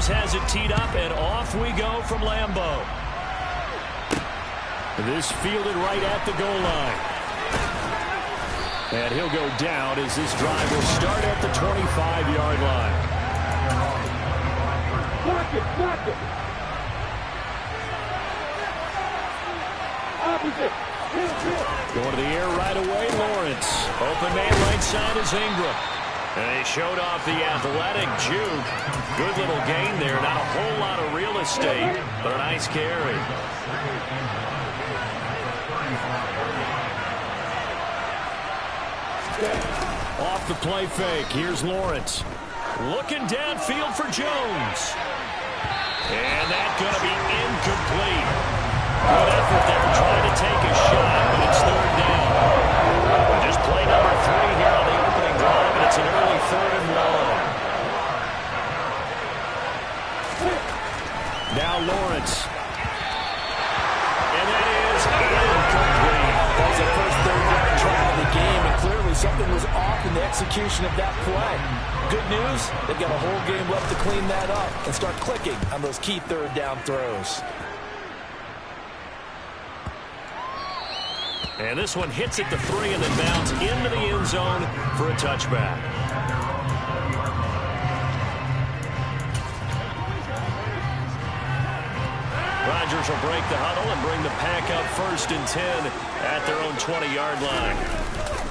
Rodgers has it teed up, and off we go from Lambeau. This fielded right at the goal line. And he'll go down as this drive will start at the 25-yard line. Block it. Opposite. Going to the air right away, Lawrence. Open man right side is Ingram. And he showed off the athletic juke. Good little gain there. Not a whole lot of real estate, but a nice carry. Off the play fake. Here's Lawrence. Looking downfield for Jones. And that's going to be incomplete. Good effort there trying to take a shot, but it's third down. Just play number 3 here on the opening drive, and it's an early 3rd and long. Now Lawrence. And that is incomplete. That was the first third down try of the game, and clearly something was off in the execution of that play. Good news, they've got a whole game left to clean that up and start clicking on those key third down throws. And this one hits at the 3 and then bounds into the end zone for a touchback. Rodgers will break the huddle and bring the pack up 1st and 10 at their own 20-yard line.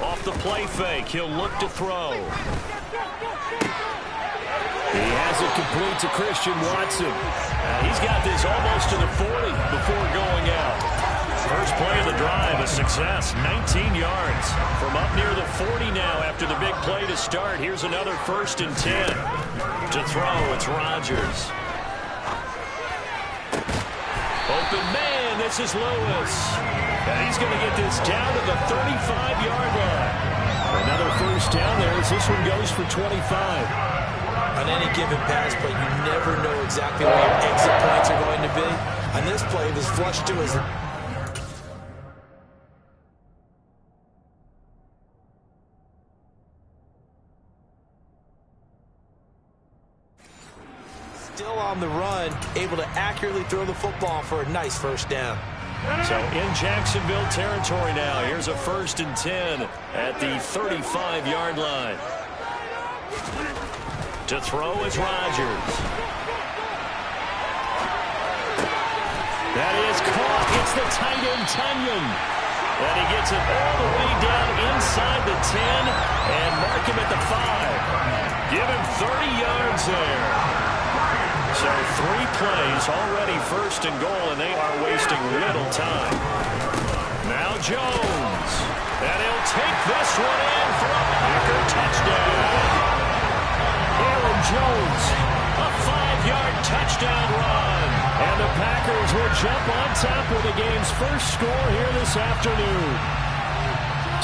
Off the play fake, he'll look to throw. He has it complete to Christian Watson. He's got this almost to the 40 before going out. First play of the drive, a success, 19 yards. From up near the 40 now after the big play to start. Here's another 1st and 10. To throw, it's Rodgers. Open man, this is Lewis. And he's going to get this down to the 35-yard line. Another 1st down there as this one goes for 25. On any given pass play, you never know exactly where your exit points are going to be. On this play, it was flushed to his... Still on the run, able to accurately throw the football for a nice 1st down. So in Jacksonville territory now. Here's a 1st and 10 at the 35-yard line. To throw is Rodgers. That is caught. It's the tight end, Tunyon. And he gets it all the way down inside the 10 and mark him at the 5. Give him 30 yards there. So 3 plays already 1st and goal, and they are wasting little time. Now Jones. And he'll take this one in for a Packer touchdown. Aaron Jones, a 5-yard touchdown run. And the Packers will jump on top with the game's first score here this afternoon.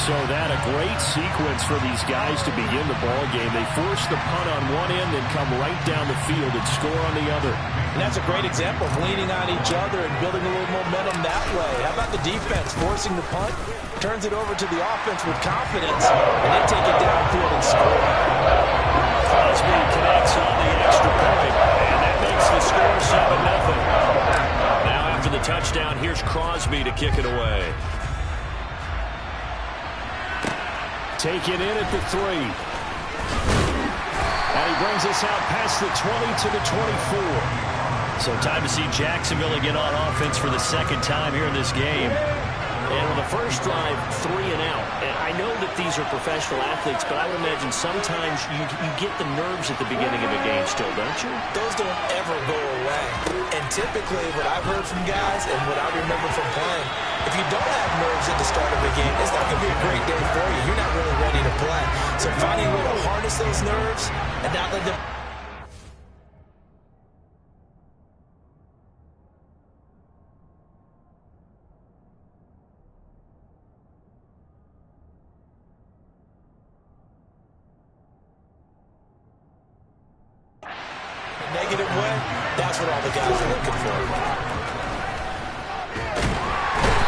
So that a great sequence for these guys to begin the ball game. They force the punt on one end and come right down the field and score on the other. And that's a great example of leaning on each other and building a little momentum that way. How about the defense forcing the punt, turns it over to the offense with confidence, and they take it downfield and score. Crosby connects on the extra point, and that makes the score 7-0. Now after the touchdown, here's Crosby to kick it away. Taken in at the 3. And he brings us out past the 20 to the 24. So time to see Jacksonville again on offense for the 2nd time here in this game. And on the first drive, 3 and out. And I know that these are professional athletes, but I would imagine sometimes you get the nerves at the beginning of a game still, don't you? Those don't ever go away. And typically what I've heard from guys and what I remember from playing, if you don't have nerves at the start of a game, it's not going to be a great day for you. You're not really ready to play. So finding a way to harness those nerves and not let them... negative way, that's what all the guys are looking for.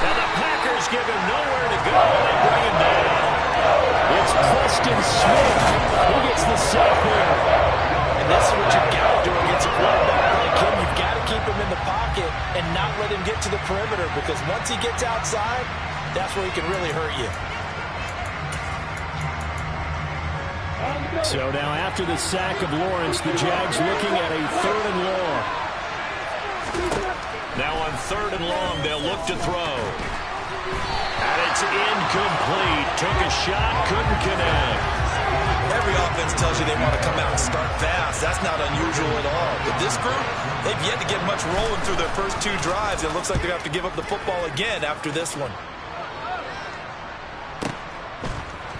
And the Packers give him nowhere to go. They bring him down. It's Preston Smith who gets the sack here. And this is what you got to do against a quarterback perimeter, because once he gets outside, that's where he can really hurt you. So now after the sack of Lawrence, the Jags looking at a 3rd and long. Now on 3rd and long, they'll look to throw. And it's incomplete. Took a shot, couldn't connect. Every offense tells you they want to come out and start fast. That's not unusual at all. But this group, they've yet to get much rolling through their first 2 drives. It looks like they're going to have to give up the football again after this one.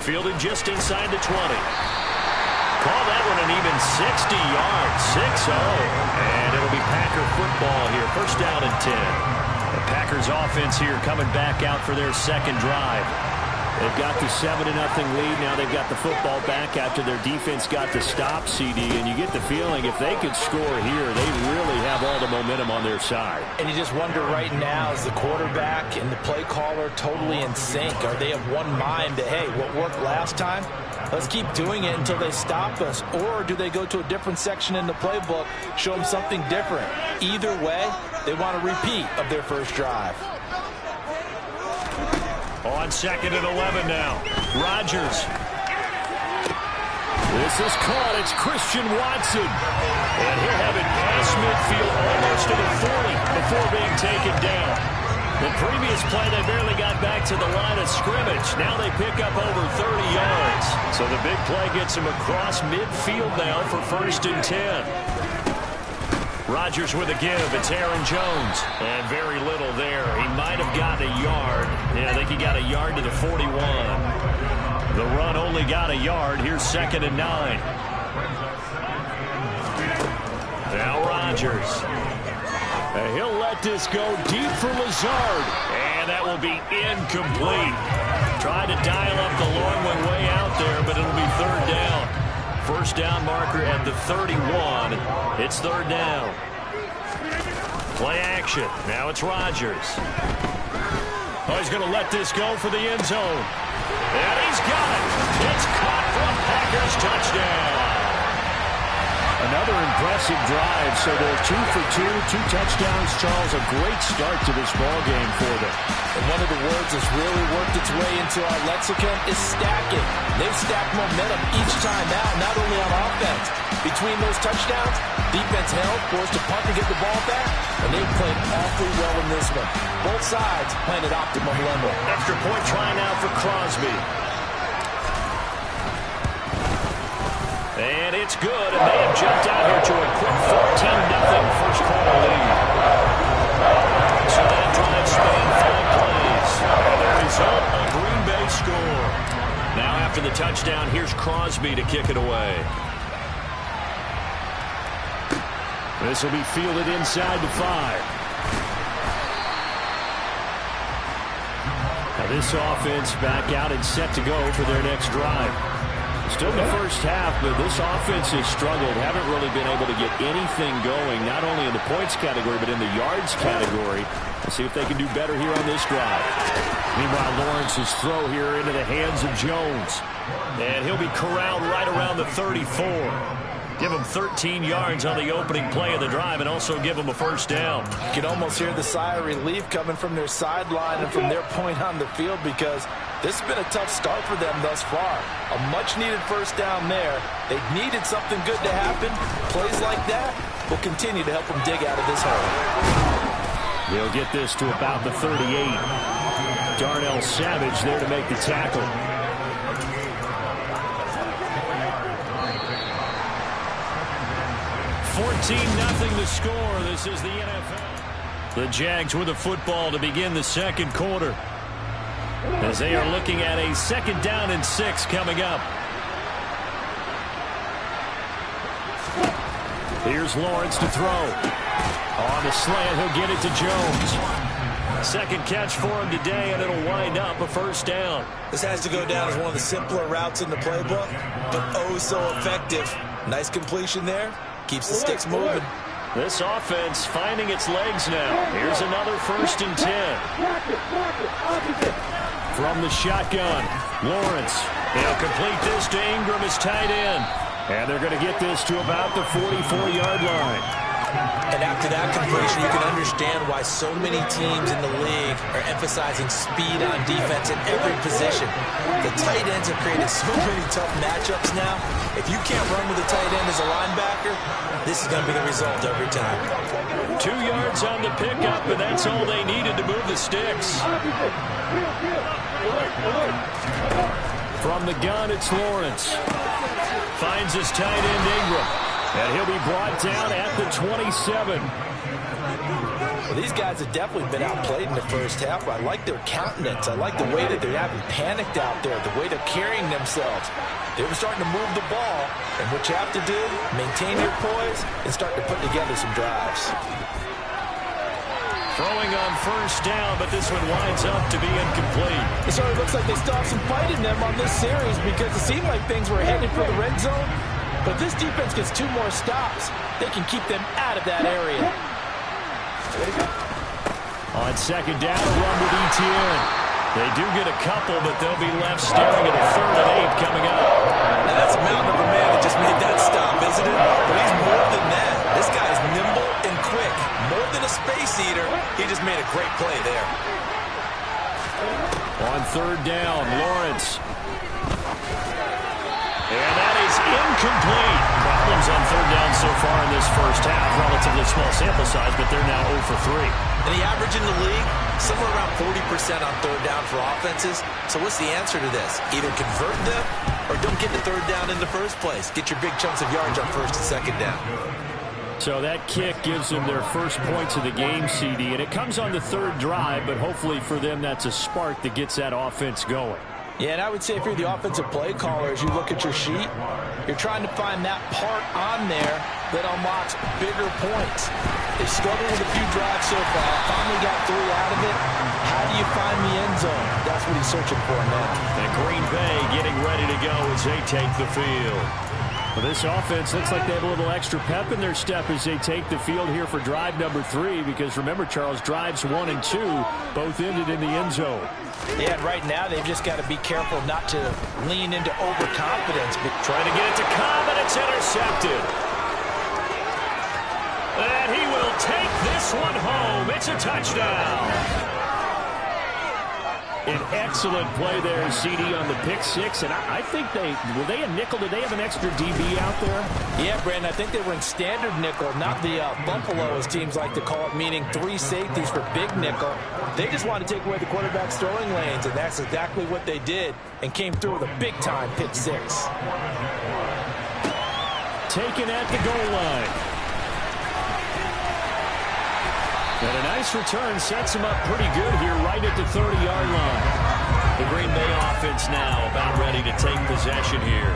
Fielded just inside the 20. Call that one an even 60 yards, 6-0. And it'll be Packer football here. First down and 10. The Packers offense here coming back out for their second drive. They've got the 7-0 lead. Now they've got the football back after their defense got the stop, CD. And you get the feeling if they could score here, they really have all the momentum on their side. And you just wonder right now, is the quarterback and the play caller totally in sync? Are they of one mind that, hey, what worked last time, let's keep doing it until they stop us? Or do they go to a different section in the playbook, show them something different? Either way, they want a repeat of their first drive. On 2nd and 11 now. Rodgers. This is caught. It's Christian Watson. And he'll have it past midfield almost to the 40 before being taken down. The previous play, they barely got back to the line of scrimmage. Now they pick up over 30 yards. So the big play gets him across midfield now for 1st and 10. Rodgers with a give. It's Aaron Jones. And very little there. He might have gotten a yard. Yeah, I think he got a yard to the 41. The run only got a yard. Here's 2nd and 9. Now Rodgers. He'll let this go deep for Lazard. And that will be incomplete. Tried to dial up the long one way out there, but it'll be 3rd down. First down marker at the 31. It's 3rd down. Play action. Now it's Rodgers. Oh, he's going to let this go for the end zone. And he's got it. It's caught for a Packers touchdown. Another impressive drive. So they're 2 for 2, 2 touchdowns. Charles, a great start to this ball game for them. And one of the words that's really worked its way into our lexicon is stacking. They've stacked momentum each time out, not only on offense. Between those touchdowns, defense held, forced to punt to get the ball back, and they've played awfully well in this one. Both sides playing at optimum level. Extra point try now for Crosby. And it's good, and they have jumped out here to a quick 14-0 first quarter lead. So that drive spanned 5 plays. And the result, a Green Bay score. Now after the touchdown, here's Crosby to kick it away. This will be fielded inside the 5. Now this offense back out and set to go for their next drive. Still in the first half, but this offense has struggled. Haven't really been able to get anything going, not only in the points category, but in the yards category. Let's see if they can do better here on this drive. Meanwhile, Lawrence's throw here into the hands of Jones. And he'll be corralled right around the 34. Give him 13 yards on the opening play of the drive and also give him a first down. You can almost hear the sigh of relief coming from their sideline and from their point on the field, because this has been a tough start for them thus far. A much-needed first down there. They needed something good to happen. Plays like that will continue to help them dig out of this hole. They'll get this to about the 38. Darnell Savage there to make the tackle. 14-0 the score. This is the NFL. The Jags with the football to begin the second quarter, as they are looking at a 2nd down and 6 coming up. Here's Lawrence to throw. On the slant, he'll get it to Jones. Second catch for him today, and it'll wind up a first down. This has to go down as one of the simpler routes in the playbook, but oh so effective. Nice completion there. Keeps the sticks moving. This offense finding its legs now. Here's another 1st and 10. From the shotgun, Lawrence. They'll complete this to Ingram as tight end. And they're going to get this to about the 44-yard line. And after that completion, you can understand why so many teams in the league are emphasizing speed on defense in every position. The tight ends have created so many tough matchups now. If you can't run with a tight end as a linebacker, this is going to be the result every time. 2 yards on the pickup, and that's all they needed to move the sticks. From the gun, it's Lawrence. Finds his tight end, Ingram. And he'll be brought down at the 27. Well, these guys have definitely been outplayed in the first half. I like their countenance. I like the way that they haven't panicked out there, the way they're carrying themselves. They were starting to move the ball, and what you have to do, maintain your poise and start to put together some drives. Throwing on first down, but this one winds up to be incomplete. It sort of looks like they still have some fight in them on this series because it seemed like things were headed for the red zone. But this defense gets 2 more stops. They can keep them out of that area. On second down, a run with Etienne. They do get a couple, but they'll be left staring at a 3rd and 8 coming up. And that's a mountain of a man that just made that stop, isn't it? But he's more than that. This guy is nimble and quick. More than a space eater, he just made a great play there. On 3rd down, Lawrence. And that is incomplete. Problems on 3rd down so far in this first half. Relatively small sample size, but they're now 0 for 3. And the average in the league, somewhere around 40% on 3rd down for offenses. So what's the answer to this? Either convert them or don't get the 3rd down in the first place. Get your big chunks of yards on 1st and 2nd down. So that kick gives them their first points of the game, CD. And it comes on the 3rd drive, but hopefully for them that's a spark that gets that offense going. Yeah, and I would say if you're the offensive play caller, as you look at your sheet, you're trying to find that part on there that unlocks bigger points. They struggled with a few drives so far. Finally got 3 out of it. How do you find the end zone? That's what he's searching for now. And Green Bay getting ready to go as they take the field. Well, this offense looks like they have a little extra pep in their step as they take the field here for drive number 3. Because remember, Charles, drives 1 and 2 both ended in the end zone. Yeah, and right now they've just got to be careful not to lean into overconfidence. Trying to get it to Cobb, and it's intercepted. And he will take this one home. It's a touchdown. An excellent play there, CD, on the pick 6. And I think were they a nickel? Did they have an extra DB out there? Yeah, Brandon, I think they were in standard nickel, not the Buffalo, as teams like to call it, meaning 3 safeties for big nickel. They just wanted to take away the quarterback's throwing lanes, and that's exactly what they did, and came through with a big-time pick 6. Taken at the goal line. And a nice return sets him up pretty good here right at the 30-yard line. The Green Bay offense now about ready to take possession here.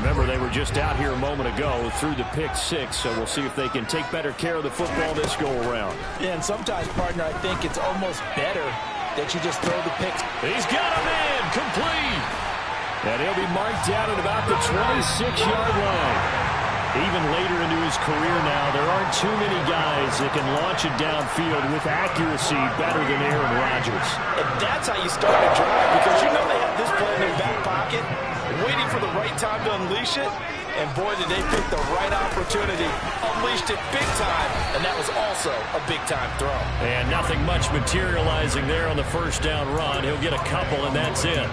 Remember, they were just out here a moment ago through the pick 6, so we'll see if they can take better care of the football this go-around. Yeah, and sometimes, partner, I think it's almost better that you just throw the picks. He's got him in, complete. And he'll be marked down at about the 26-yard line. Even later into his career now, there aren't too many guys that can launch it downfield with accuracy better than Aaron Rodgers. And that's how you start a drive, because you know they have this play in their back pocket, waiting for the right time to unleash it. And boy, did they pick the right opportunity. Unleashed it big time, and that was also a big-time throw. And nothing much materializing there on the first down run. He'll get a couple, and that's it.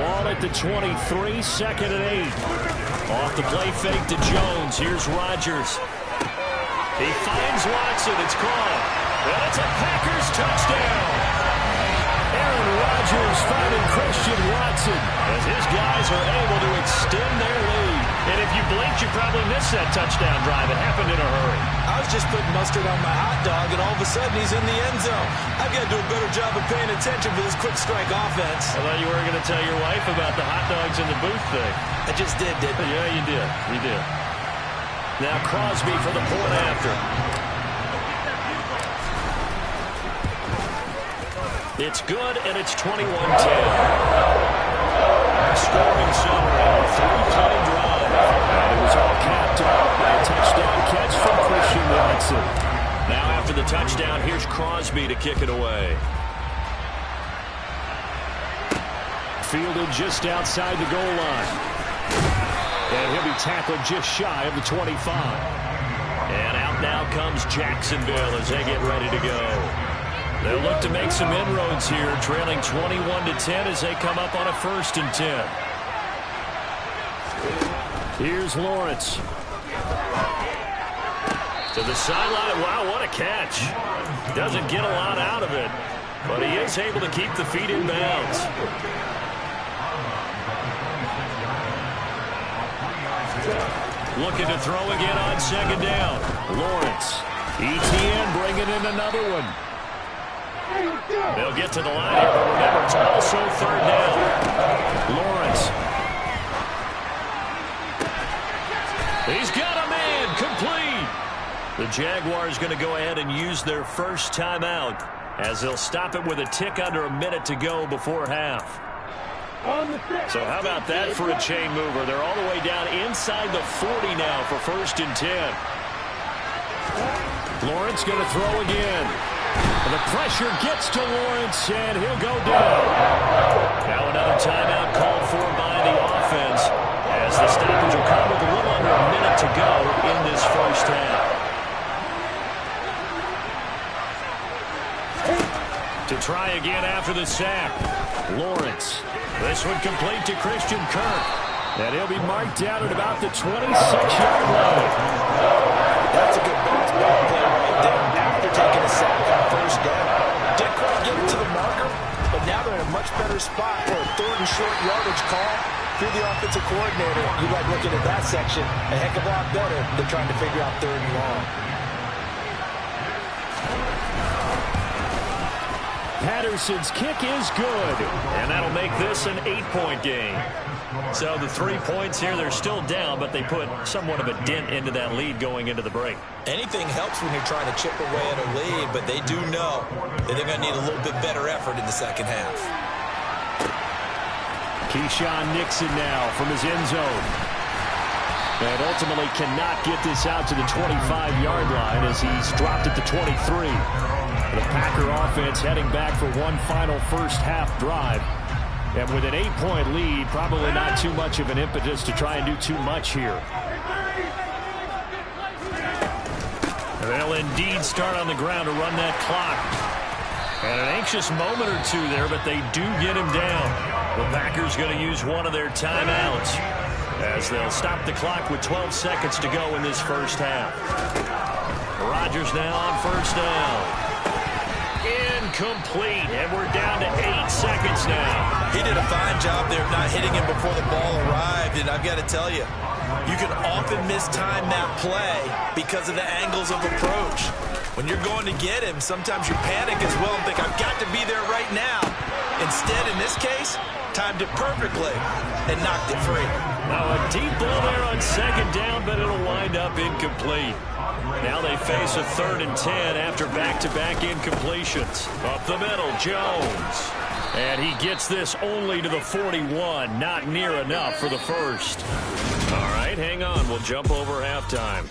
Ball at the 23, 2nd and 8. Off the play fake to Jones. Here's Rodgers. He finds Watson. It's caught. And it's a Packers touchdown. Aaron Rodgers finding Christian Watson as his guys are able to extend their lead. And if you blinked, you probably missed that touchdown drive. It happened in a hurry. I was just putting mustard on my hot dog, and all of a sudden he's in the end zone. I've got to do a better job of paying attention for this quick strike offense. I thought you were going to tell your wife about the hot dogs in the booth thing. I just did, didn't I? Yeah, you did. You did. Now Crosby for the point after. It's good, and it's 21-10. Scoring summary, 3-play drive. And it was all capped off by a touchdown catch from Christian Watson. Now after the touchdown, here's Crosby to kick it away. Fielded just outside the goal line. And he'll be tackled just shy of the 25. And out now comes Jacksonville as they get ready to go. They'll look to make some inroads here, trailing 21-10 as they come up on a 1st and 10. Here's Lawrence. To the sideline. Wow, what a catch. Doesn't get a lot out of it, but he is able to keep the feet in bounds. Looking to throw again on 2nd down. Lawrence. ETN bringing in another one. They'll get to the line here, but remember, it's also 3rd down. Lawrence. He's got a man. Complete. The Jaguars going to go ahead and use their first timeout as they'll stop it with a tick under a minute to go before half. So how about that for a chain mover? They're all the way down inside the 40 now for 1st and 10. Lawrence going to throw again. And the pressure gets to Lawrence, and he'll go down. Now another timeout called for by the offense as the stoppage will come with a little under a minute to go in this first half. To try again after the sack. Lawrence. This one complete to Christian Kirk. And he'll be marked down at about the 26-yard line. That's a good bounce back play right there after taking a sack on 1st down. Didn't quite get it to the marker, but now they're in a much better spot for a 3rd and short yardage call. Through the offensive coordinator, you like looking at that section a heck of a lot better than trying to figure out 3rd and long. Patterson's kick is good, and that'll make this an 8-point game. So the 3 points here, they're still down, but they put somewhat of a dent into that lead going into the break. Anything helps when you're trying to chip away at a lead, but they do know that they're going to need a little bit better effort in the second half. Keyshawn Nixon now from his end zone. And ultimately cannot get this out to the 25-yard line as he's dropped at the 23. The Packer offense heading back for one final first half drive. And with an 8-point lead, probably not too much of an impetus to try and do too much here. They'll indeed start on the ground to run that clock. And an anxious moment or two there, but they do get him down. The Packers going to use one of their timeouts as they'll stop the clock with 12 seconds to go in this first half. Rodgers now on 1st down. Incomplete, and we're down to 8 seconds now. He did a fine job there of not hitting him before the ball arrived, and I've got to tell you, you can often mistime that play because of the angles of approach. When you're going to get him, sometimes you panic as well and think, I've got to be there right now. Instead, in this case, timed it perfectly and knocked it free. Now a deep ball there on 2nd down, but it'll wind up incomplete. Now they face a 3rd and 10 after back-to-back incompletions. Up the middle, Jones. And he gets this only to the 41. Not near enough for the first. All right, hang on. We'll jump over halftime.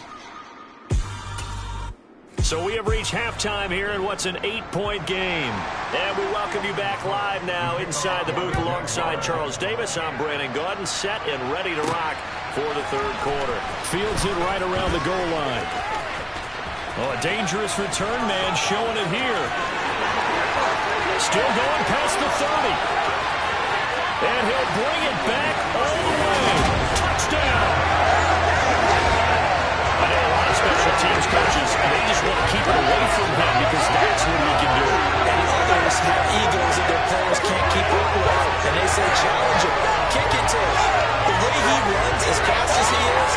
So we have reached halftime here in what's an 8-point game. And we welcome you back live now inside the booth alongside Charles Davis. I'm Brandon Gaudin, set and ready to rock for the 3rd quarter. Fields it right around the goal line. Oh, a dangerous return man showing it here. Still going past the 30. And he'll bring it back all the way. Touchdown. I know a lot of special teams coaches, they just want to keep it away from him because that's what he can do. And others have egos that their players can't keep up with. And they say, challenge him, kick it to him. The way he runs, as fast as he is,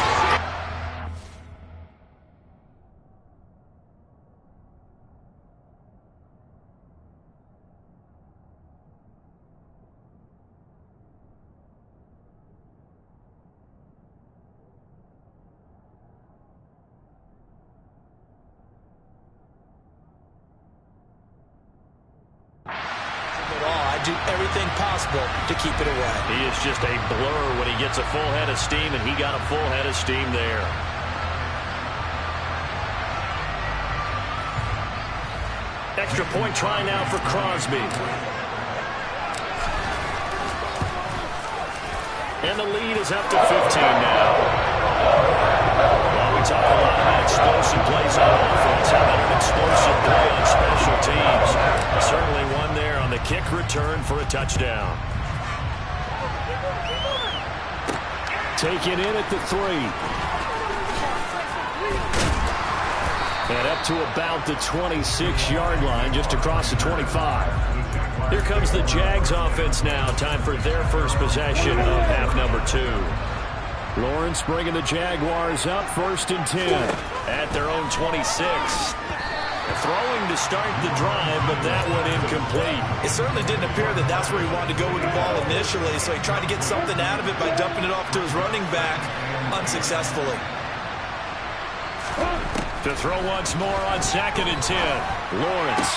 do everything possible to keep it away. He is just a blur when he gets a full head of steam, and he got a full head of steam there. Extra point try now for Crosby. And the lead is up to 15 now. Well, we talk a lot about explosive plays on offense. How about an explosive play on special teams? Certainly one there on the kick return for a touchdown. Taken in at the 3. And up to about the 26-yard line, just across the 25. Here comes the Jags offense now. Time for their first possession of half number 2. Lawrence bringing the Jaguars up, 1st and 10 at their own 26. Throwing to start the drive, but that one incomplete. It certainly didn't appear that that's where he wanted to go with the ball initially, so he tried to get something out of it by dumping it off to his running back unsuccessfully. To throw once more on 2nd and 10. Lawrence.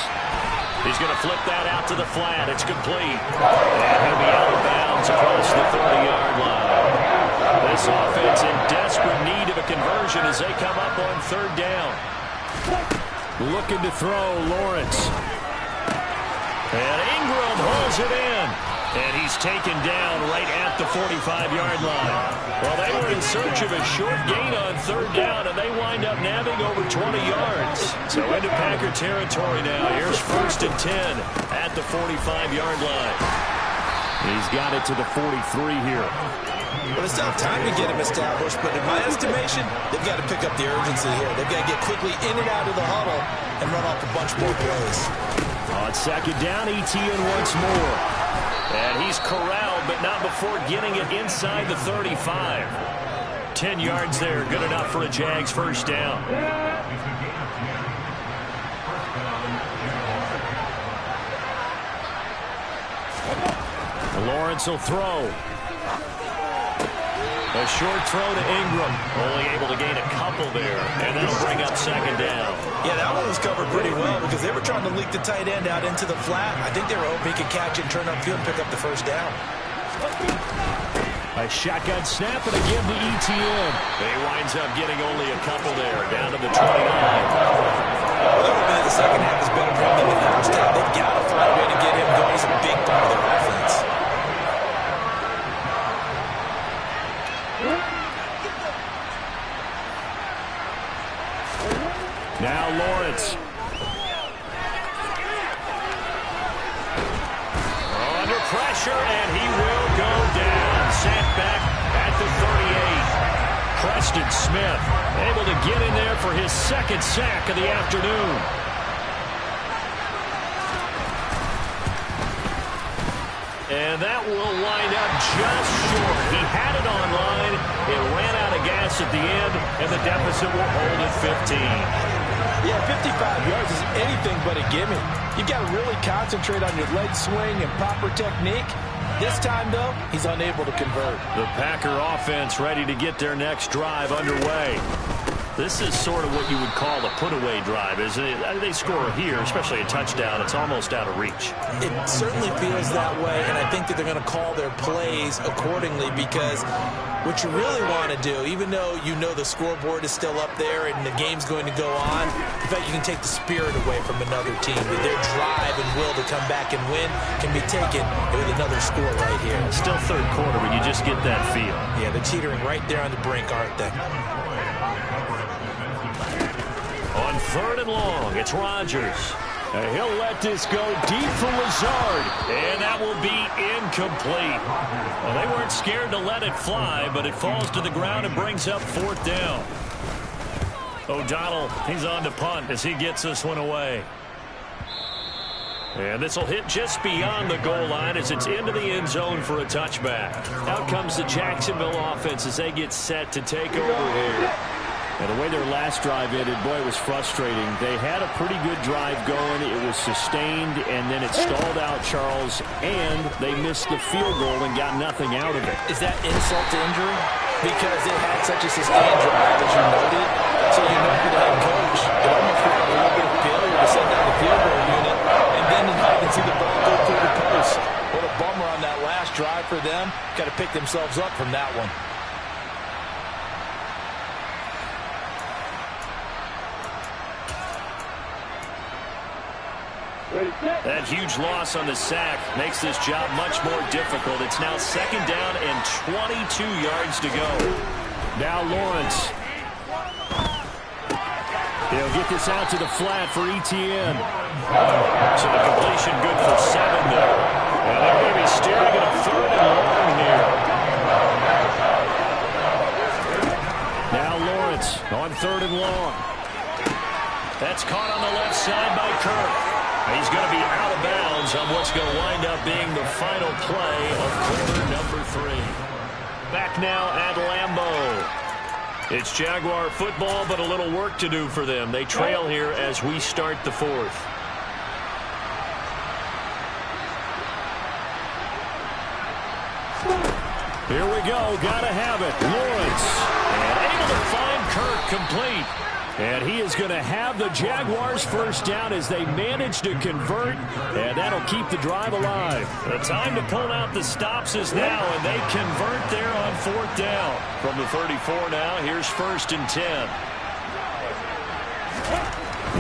He's going to flip that out to the flat. It's complete. And he'll be out of bounds across the 30-yard line. This offense in desperate need of a conversion as they come up on 3rd down. Looking to throw, Lawrence. And Ingram hauls it in. And he's taken down right at the 45-yard line. Well, they were in search of a short gain on 3rd down, and they wind up nabbing over 20 yards. So into Packer territory now. Here's 1st and 10 at the 45-yard line. He's got it to the 43 here. Well, they still have time to get him established, but in my estimation, they've got to pick up the urgency here. They've got to get quickly in and out of the huddle and run off a bunch more plays. On 2nd down, Etienne once more. And he's corralled, but not before getting it inside the 35. 10 yards there, good enough for a Jags first down. Lawrence will throw. A short throw to Ingram. Only able to gain a couple there. And that'll bring up 2nd down. Yeah, that one was covered pretty well because they were trying to leak the tight end out into the flat. I think they were hoping he could catch it and turn upfield and pick up the first down. A shotgun snap and again to Etienne. He winds up getting only a couple there, down to the 29. Well, that would be the second half is better for him than the first half. They've got to find a way to get him going. He's a big part of their offense. Now Lawrence. Under pressure, and he will go down. Sent back at the 38. Preston Smith able to get in there for his 2nd sack of the afternoon. And that will wind up just short. He had it on line. It ran out of gas at the end, and the deficit will hold at 15. Yeah, 55 yards is anything but a gimme. You've got to really concentrate on your leg swing and proper technique. This time, though, he's unable to convert. The Packer offense ready to get their next drive underway. This is sort of what you would call a put-away drive, isn't it? They score here, especially a touchdown. It's almost out of reach. It certainly feels that way, and I think that they're going to call their plays accordingly because what you really want to do, even though you know the scoreboard is still up there and the game's going to go on, in fact, you can take the spirit away from another team. Their drive and will to come back and win can be taken with another score right here. Still 3rd quarter, but you just get that feel. Yeah, they're teetering right there on the brink, aren't they? On 3rd and long, it's Rodgers. And he'll let this go deep for Lazard. And that will be incomplete. Well, they weren't scared to let it fly, but it falls to the ground and brings up 4th down. O'Donnell, he's on to punt as he gets this one away. And this will hit just beyond the goal line as it's into the end zone for a touchback. Out comes the Jacksonville offense as they get set to take over here. And the way their last drive ended, boy, it was frustrating. They had a pretty good drive going. It was sustained, and then it stalled out, Charles, and they missed the field goal and got nothing out of it. Is that insult to injury? Because it had such a sustained drive, as you noted. So you know for the head coach, it almost felt like a little bit of failure to send down the field goal unit, and then I can see the ball go through the post. What a bummer on that last drive for them. Got to pick themselves up from that one. That huge loss on the sack makes this job much more difficult. It's now 2nd down and 22 yards to go. Now Lawrence. He'll get this out to the flat for Etienne. So the completion good for 7 there. And they're going to be staring at a 3rd and long here. Now Lawrence on 3rd and long. That's caught on the left side by Kirk. He's going to be out of bounds on what's going to wind up being the final play of quarter number 3. Back now at Lambeau. It's Jaguar football, but a little work to do for them. They trail here as we start the 4th. Here we go. Gotta have it. Lawrence. And able to find Kirk complete. And he is going to have the Jaguars first down as they manage to convert. And that'll keep the drive alive. The time to pull out the stops is now, and they convert there on 4th down. From the 34 now, here's 1st and 10.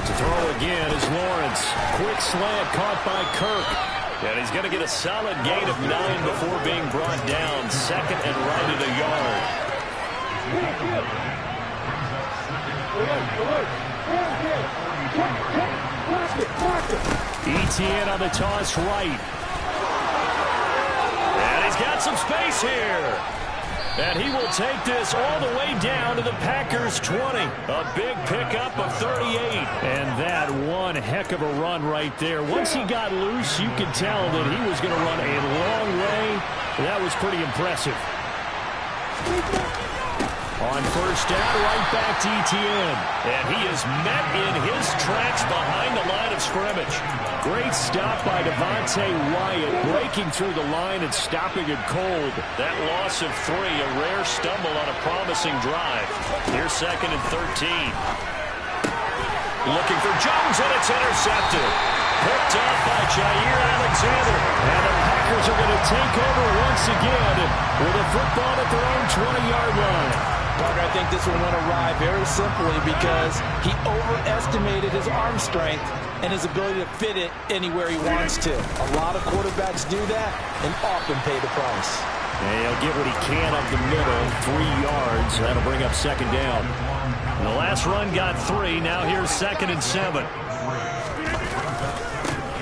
To throw again is Lawrence. Quick slant caught by Kirk. And he's going to get a solid gain of 9 before being brought down. 2nd and right at a yard. Etienne on the toss right. And he's got some space here. And he will take this all the way down to the Packers' 20. A big pickup of 38. And that one heck of a run right there. Once he got loose, you could tell that he was going to run a long way. That was pretty impressive. On 1st down, right back to Etienne. And he is met in his tracks behind the line of scrimmage. Great stop by Devontae Wyatt, breaking through the line and stopping it cold. That loss of 3, a rare stumble on a promising drive. Here's 2nd and 13. Looking for Jones, and it's intercepted. Picked up by Jair Alexander. And the Packers are going to take over once again with a football at their own 20-yard line. Parker, I think this will win a ride very simply because he overestimated his arm strength and his ability to fit it anywhere he wants to. A lot of quarterbacks do that and often pay the price. And he'll get what he can up the middle, 3 yards. That'll bring up 2nd down. And the last run got 3. Now here's 2nd and 7.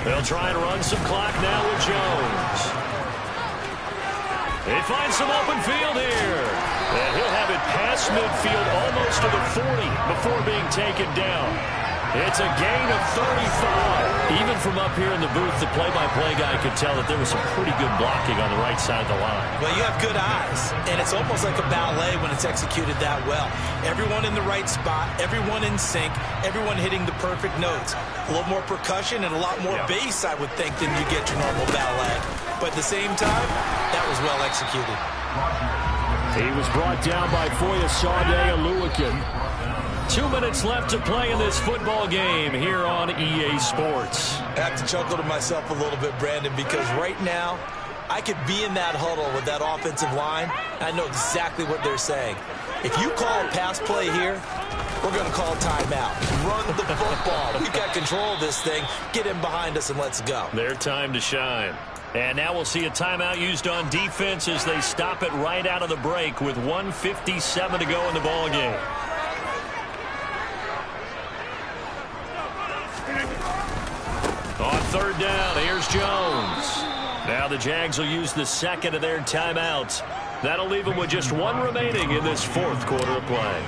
They'll try and run some clock now with Jones. They find some open field here. And he'll have it past midfield almost to the 40 before being taken down. It's a gain of 35. Even from up here in the booth, the play-by-play guy could tell that there was some pretty good blocking on the right side of the line. Well, you have good eyes, and it's almost like a ballet when it's executed that well. Everyone in the right spot, everyone in sync, everyone hitting the perfect notes. A little more percussion and a lot more bass, I would think, than you get your normal ballet. But at the same time, that was well executed. He was brought down by Foyesade Oluwakin. 2 minutes left to play in this football game here on EA Sports. I have to chuckle to myself a little bit, Brandon, because right now I could be in that huddle with that offensive line. I know exactly what they're saying. If you call a pass play here, we're going to call timeout. Run the football. We've got control of this thing. Get in behind us and let's go. Their time to shine. And now we'll see a timeout used on defense as they stop it right out of the break with 1:57 to go in the ball game. On 3rd down, here's Jones. Now the Jags will use the 2nd of their timeouts. That'll leave them with just 1 remaining in this 4th quarter of play.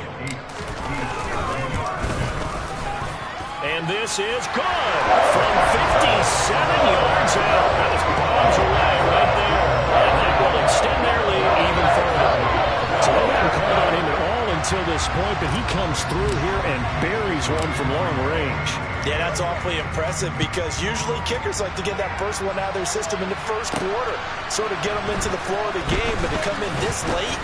And this is good from 57 yards out. That was bombs away right there. And that will extend their lead even further. So they haven't called on him at all until this point, but he comes through here and buries one from long range. Yeah, that's awfully impressive because usually kickers like to get that first one out of their system in the first quarter, sort of get them into the flow of the game, but to come in this late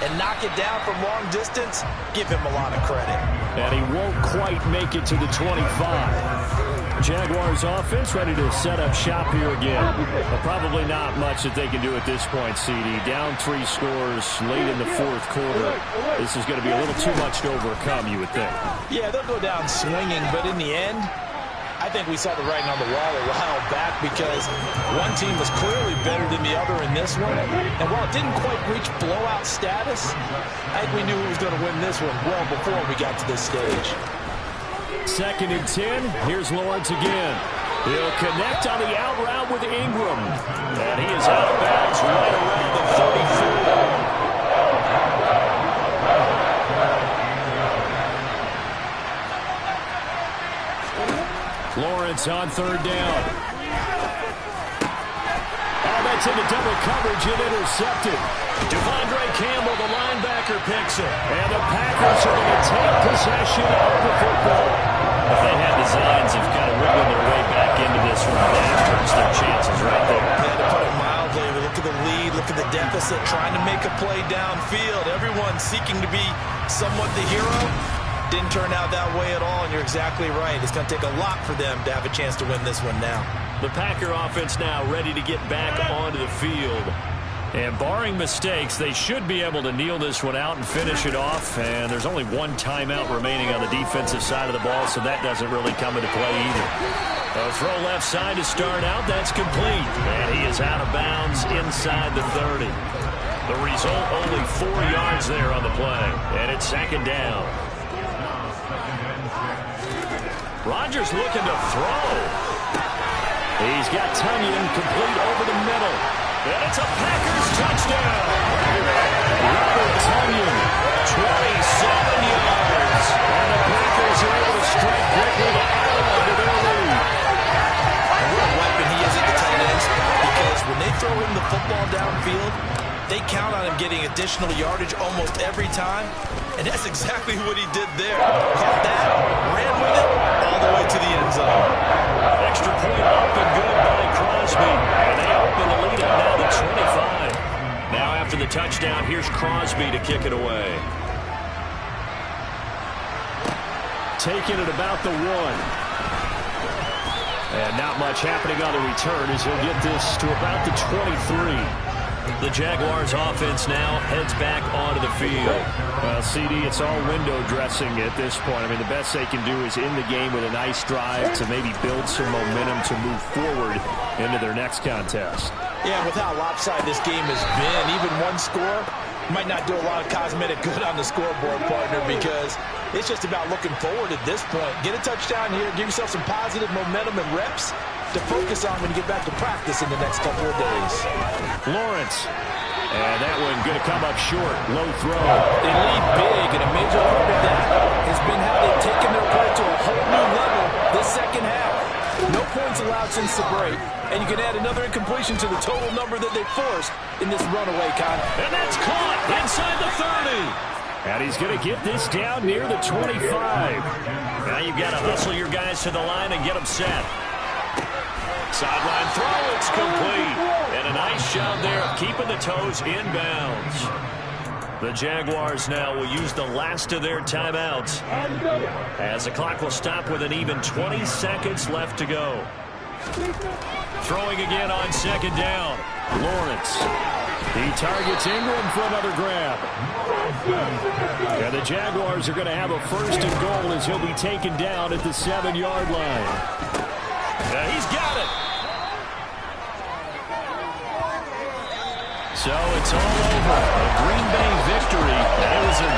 and knock it down from long distance, give him a lot of credit. And he won't quite make it to the 25. Jaguars offense ready to set up shop here again. But probably not much that they can do at this point, CD. Down 3 scores late in the 4th quarter. This is going to be a little too much to overcome, you would think. Yeah, they'll go down swinging, but in the end, I think we saw the writing on the wall a while back because one team was clearly better than the other in this one. And while it didn't quite reach blowout status, I think we knew who was going to win this one well before we got to this stage. 2nd and 10. Here's Lawrence again. He'll connect on the out route with Ingram. And he is out of bounds right around the 34. Lawrence on 3rd down. Oh, that's into double coverage and intercepted. Devondre Campbell, the linebacker, picks it. And the Packers are going to take possession of the football. If they had designs of kind of wiggling their way back into this one, that hurts their chances right there. Yeah, to put it mildly, look at the lead, look at the deficit, trying to make a play downfield. Everyone seeking to be somewhat the hero. Didn't turn out that way at all, and you're exactly right. It's going to take a lot for them to have a chance to win this one now. The Packer offense now ready to get back onto the field. And barring mistakes, they should be able to kneel this one out and finish it off. And there's only one timeout remaining on the defensive side of the ball, so that doesn't really come into play either. A throw left side to start out. That's complete. And he is out of bounds inside the 30. The result, only 4 yards there on the play. And it's 2nd down. Rodgers looking to throw. He's got Tonyan complete over the middle. And it's a Packers touchdown. Robert Tonyan, 27 yards. And the Packers are able to strike quickly to add on to their lead. And what a weapon he is at the tight ends, because when they throw him the football downfield, they count on him getting additional yardage almost every time. And that's exactly what he did there. Caught that, ran with it, all the way to the end zone. Extra point up and good by Crosby. And they open the lead up now to 25. Now after the touchdown, here's Crosby to kick it away. Taking it about the 1. And not much happening on the return as he'll get this to about the 23. The Jaguars offense now heads back onto the field. Well, CD, it's all window dressing at this point. I mean, the best they can do is end the game with a nice drive to maybe build some momentum to move forward into their next contest. Yeah, with how lopsided this game has been, even one score might not do a lot of cosmetic good on the scoreboard, partner, because it's just about looking forward at this point. Get a touchdown here, give yourself some positive momentum and reps to focus on when you get back to practice in the next couple of days. Lawrence. And that one going to come up short. Low throw. They lead big, and a major part of that has been how they've taken their play to a whole new level this second half. No points allowed since the break, and you can add another incompletion to the total number that they forced in this runaway, Con. And that's caught inside the 30. And he's going to get this down near the 25. Now you've got to hustle your guys to the line and get them set. Sideline throw, it's complete. And a nice job there of keeping the toes inbounds. The Jaguars now will use the last of their timeouts as the clock will stop with an even 20 seconds left to go. Throwing again on 2nd down. Lawrence. He targets Ingram for another grab. And the Jaguars are going to have a 1st and goal as he'll be taken down at the 7-yard line. Yeah, he's got it. So it's all over. A Green Bay victory. And it was a